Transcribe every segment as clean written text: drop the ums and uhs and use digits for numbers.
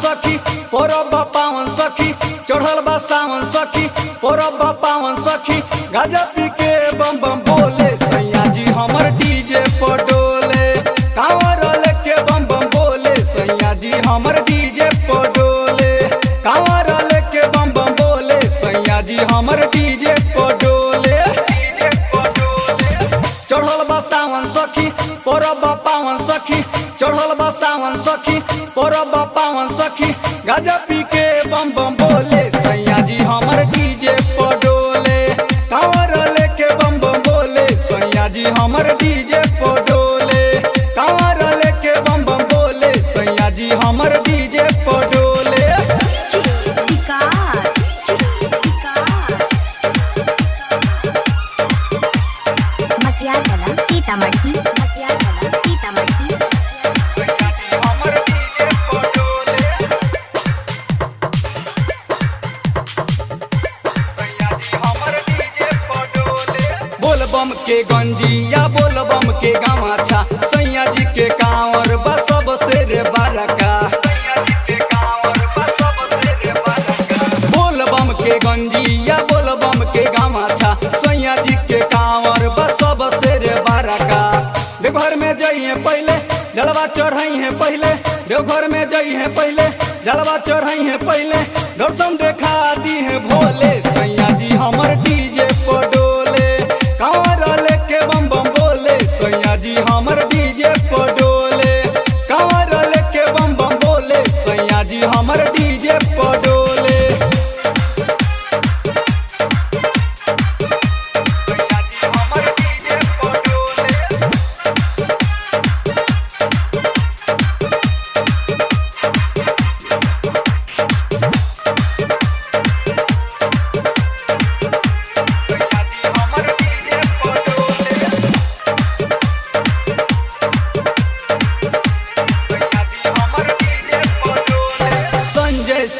सखी परब पावन सखी चढ़ल बा सावन सखी परब पावन सखी गाजा पी के बम बम बोले सैया जी हमर डीजे पर डोले कांवर लेके बम बम बोले सैया जी हमर डीजे पर डोले कांवर लेके बम बम बोले सैया जी हमर डीजे पर डोले चढ़ल बा सावन सखी परब पावन सखी चढ़ल बा सावन सखी परब पावन सखी गाजा पी के बम बम बोले सैया जी हमर डीजे पर डोले कांवर लेके बम बम बोले सैया जी हमर डीजे पर डोले कांवर लेके बम बम बोले सैया जी हमर डीजे पर डोले सीतामढ़ी बोल बम के गंजिया बोल बम के गमाछा सैया जी के कांवर बा सबसे रे बरका बोल बम के गंजिया बोल बम के गमाछा सैया जी के कांवर बा सबसे रे बरका देवघर में जाइए पहले जलवा चढ़ाई है पहले देवघर में जाइए पहले जलवा चढ़ाई है पहले दर्शन देखा दी है भोले सैया जी हमर डीजे पर डोले कांवर लेके बम बम बोले सैया जी हमर डीजे पर डोले कांवर लेके बम बम बोले सैया जी हमर डीजे पर डोले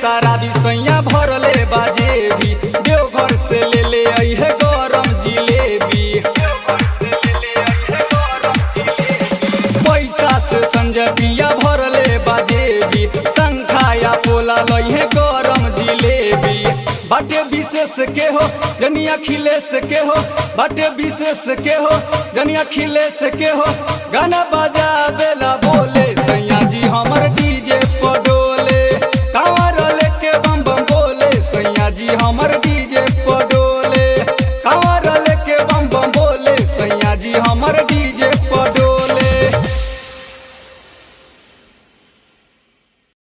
सारा भी सैया भरले बाजे भी देवघर से ले ले आई है गरम जिलेबी पैसा से संजय पिया भरले बाजे भी शंखा या पोला लई है गरम जिलेबी बाटे विशेष के हो जनिया खिलेश के हो बाटे विशेष के हो जनिया खिलेश के हो गाना बजा बेला बोले सैया जी हमर डीजे पर